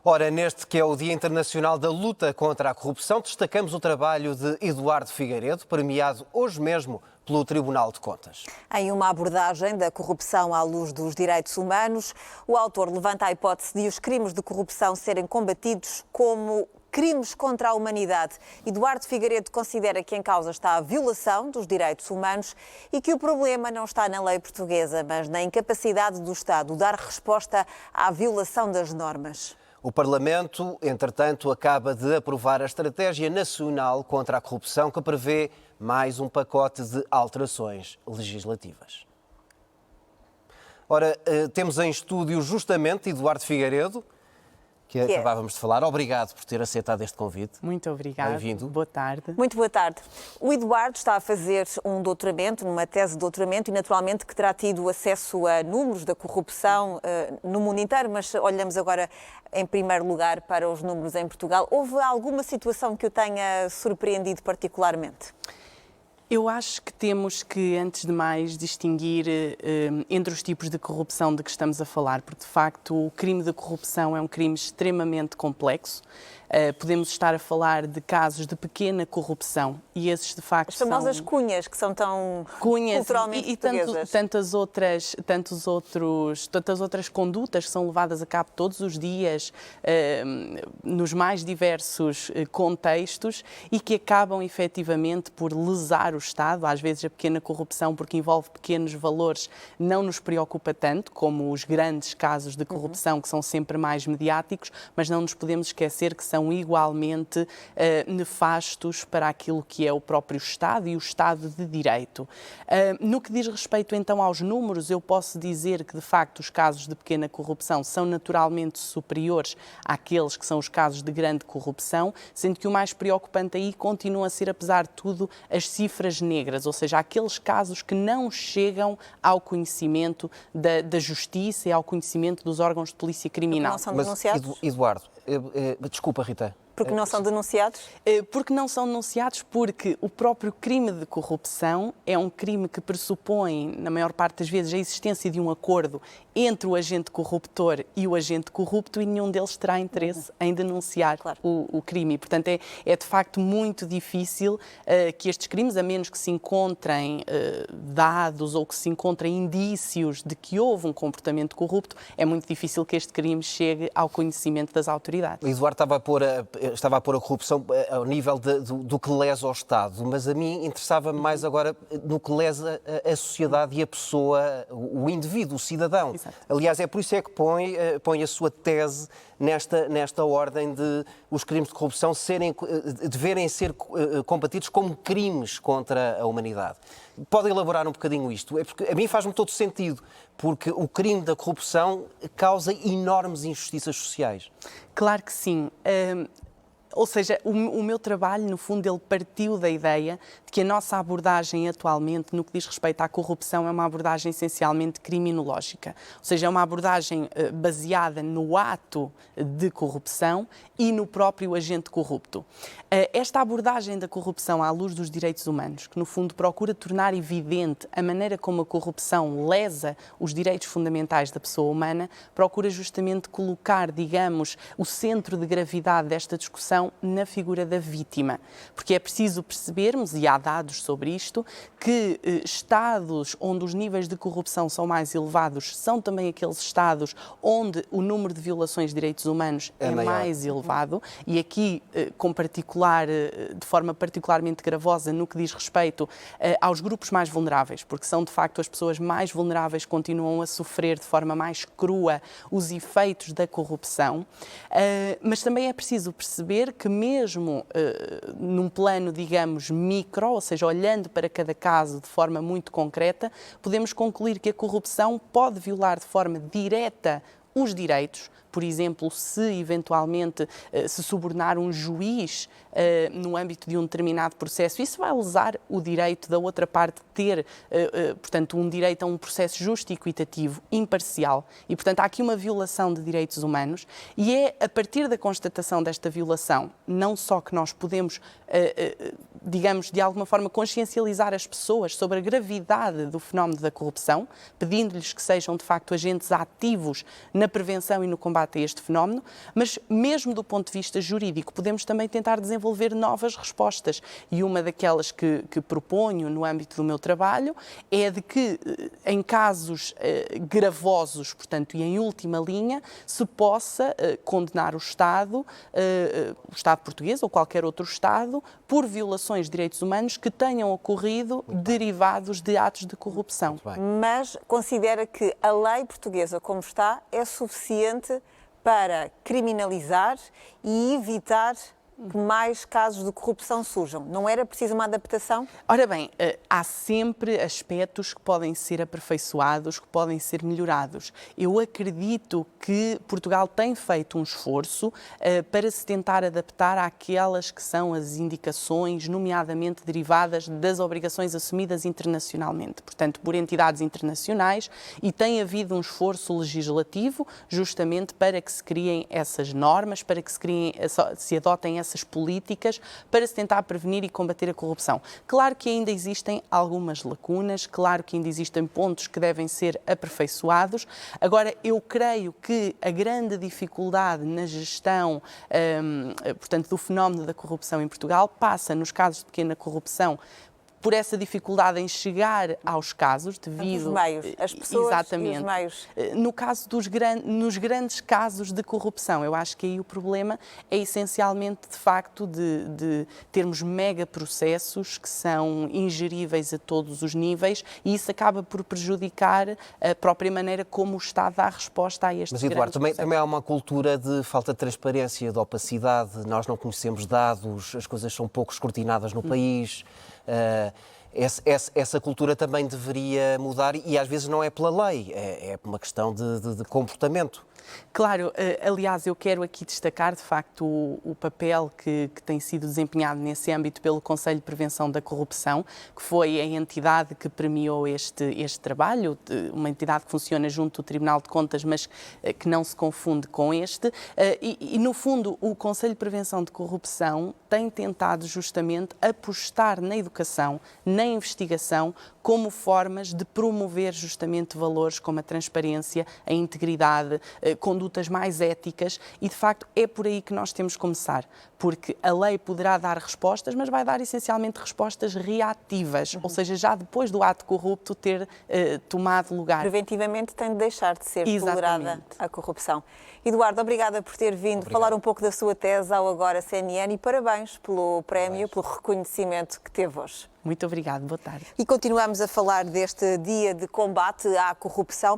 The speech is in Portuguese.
Ora, neste que é o Dia Internacional da Luta contra a Corrupção, destacamos o trabalho de Eduardo Figueiredo, premiado hoje mesmo pelo Tribunal de Contas. Em uma abordagem da corrupção à luz dos direitos humanos, o autor levanta a hipótese de os crimes de corrupção serem combatidos como crimes contra a humanidade. Eduardo Figueiredo considera que em causa está a violação dos direitos humanos e que o problema não está na lei portuguesa, mas na incapacidade do Estado dar resposta à violação das normas. O Parlamento, entretanto, acaba de aprovar a Estratégia Nacional contra a Corrupção, que prevê mais um pacote de alterações legislativas. Ora, temos em estúdio justamente Eduardo Figueiredo, que acabávamos de falar. Obrigado por ter aceitado este convite. Muito obrigado. Bem-vindo. Boa tarde. Muito boa tarde. O Eduardo está a fazer um doutoramento, numa tese de doutoramento, e naturalmente que terá tido acesso a números da corrupção no mundo inteiro, mas olhamos agora em primeiro lugar para os números em Portugal. Houve alguma situação que o tenha surpreendido particularmente? Eu acho que temos que, antes de mais, distinguir entre os tipos de corrupção de que estamos a falar, porque, de facto, o crime de corrupção é um crime extremamente complexo. Podemos estar a falar de casos de pequena corrupção e esses, de facto, as famosas cunhas, que são tão cunhas culturalmente e portuguesas. tantas outras condutas que são levadas a cabo todos os dias nos mais diversos contextos e que acabam efetivamente por lesar o Estado. Às vezes a pequena corrupção, porque envolve pequenos valores, não nos preocupa tanto como os grandes casos de corrupção que são sempre mais mediáticos, mas não nos podemos esquecer que são igualmente nefastos para aquilo que é o próprio Estado e o Estado de Direito. No que diz respeito então aos números, eu posso dizer que de facto os casos de pequena corrupção são naturalmente superiores àqueles que são os casos de grande corrupção, sendo que o mais preocupante aí continua a ser, apesar de tudo, as cifras negras, ou seja, aqueles casos que não chegam ao conhecimento da justiça e ao conhecimento dos órgãos de polícia criminal. Não são denunciados? Eduardo, desculpa, Rita. Porque não são denunciados? Porque não são denunciados porque o próprio crime de corrupção é um crime que pressupõe, na maior parte das vezes, a existência de um acordo entre o agente corruptor e o agente corrupto e nenhum deles terá interesse em denunciar o crime. E, portanto, é de facto muito difícil que estes crimes, a menos que se encontrem dados ou que se encontrem indícios de que houve um comportamento corrupto, é muito difícil que este crime chegue ao conhecimento das autoridades. O Eduardo estava a pôr a corrupção ao nível do que lesa ao Estado, mas a mim interessava-me mais agora no que lesa a sociedade e a pessoa, o indivíduo, o cidadão. Exato. Aliás, é por isso é que põe a sua tese nesta ordem de os crimes de corrupção deverem ser combatidos como crimes contra a humanidade. Pode elaborar um bocadinho isto? É porque a mim faz-me todo sentido, porque o crime da corrupção causa enormes injustiças sociais. Claro que sim. Ou seja, o meu trabalho, no fundo, ele partiu da ideia de que a nossa abordagem atualmente, no que diz respeito à corrupção, é uma abordagem essencialmente criminológica. Ou seja, é uma abordagem baseada no ato de corrupção e no próprio agente corrupto. Esta abordagem da corrupção à luz dos direitos humanos, que no fundo procura tornar evidente a maneira como a corrupção lesa os direitos fundamentais da pessoa humana, procura justamente colocar, digamos, o centro de gravidade desta discussão na figura da vítima. Porque é preciso percebermos, e há dados sobre isto, que Estados onde os níveis de corrupção são mais elevados são também aqueles Estados onde o número de violações de direitos humanos é mais elevado, e aqui de forma particularmente gravosa no que diz respeito aos grupos mais vulneráveis, porque são de facto as pessoas mais vulneráveis que continuam a sofrer de forma mais crua os efeitos da corrupção, mas também é preciso perceber que mesmo num plano, digamos, micro, ou seja, olhando para cada caso de forma muito concreta, podemos concluir que a corrupção pode violar de forma direta os direitos. Por exemplo, se eventualmente se subornar um juiz no âmbito de um determinado processo, isso vai lesar o direito da outra parte de ter, portanto, um direito a um processo justo e equitativo, imparcial. E, portanto, há aqui uma violação de direitos humanos e é a partir da constatação desta violação, não só que nós podemos digamos, de alguma forma consciencializar as pessoas sobre a gravidade do fenómeno da corrupção, pedindo-lhes que sejam, de facto, agentes ativos na prevenção e no combate a este fenómeno, mas mesmo do ponto de vista jurídico, podemos também tentar desenvolver novas respostas. E uma daquelas que proponho no âmbito do meu trabalho é de que, em casos gravosos, portanto, e em última linha, se possa condenar o Estado português ou qualquer outro Estado, por violações de direitos humanos que tenham ocorrido derivados de atos de corrupção. Mas considera que a lei portuguesa, como está, é suficiente para criminalizar e evitar que mais casos de corrupção surjam? Não era preciso uma adaptação? Ora bem, há sempre aspectos que podem ser aperfeiçoados, que podem ser melhorados. Eu acredito que Portugal tem feito um esforço para se tentar adaptar àquelas que são as indicações, nomeadamente derivadas das obrigações assumidas internacionalmente, portanto, por entidades internacionais, e tem havido um esforço legislativo justamente para que se criem essas normas, para que se adotem essas políticas para se tentar prevenir e combater a corrupção. Claro que ainda existem algumas lacunas, claro que ainda existem pontos que devem ser aperfeiçoados. Agora, eu creio que a grande dificuldade na gestão, portanto, do fenómeno da corrupção em Portugal passa, nos casos de pequena corrupção, por essa dificuldade em chegar aos casos devido... Os meios, as pessoas exatamente, e os meios. No caso nos grandes casos de corrupção, eu acho que aí o problema é essencialmente, de facto, de termos mega processos que são ingeríveis a todos os níveis e isso acaba por prejudicar a própria maneira como o Estado dá resposta a estes Mas, grandes Eduardo, processos. também há uma cultura de falta de transparência, de opacidade, nós não conhecemos dados, as coisas são pouco escrutinadas no país. Essa cultura também deveria mudar e às vezes não é pela lei, é por uma questão de comportamento. Claro, aliás, eu quero aqui destacar, de facto, o papel que tem sido desempenhado nesse âmbito pelo Conselho de Prevenção da Corrupção, que foi a entidade que premiou este trabalho, uma entidade que funciona junto do Tribunal de Contas, mas que não se confunde com este. E, no fundo, o Conselho de Prevenção de Corrupção tem tentado justamente apostar na educação, na investigação, como formas de promover justamente valores como a transparência, a integridade, condutas mais éticas e, de facto, é por aí que nós temos que começar, porque a lei poderá dar respostas, mas vai dar essencialmente respostas reativas, ou seja, já depois do ato corrupto ter tomado lugar. Preventivamente tem de deixar de ser Exatamente. tolerada a corrupção. Eduardo, obrigada por ter vindo falar um pouco da sua tese ao Agora CNN e parabéns pelo prémio, pelo reconhecimento que teve hoje. Muito obrigada, boa tarde. E continuamos a falar deste dia de combate à corrupção.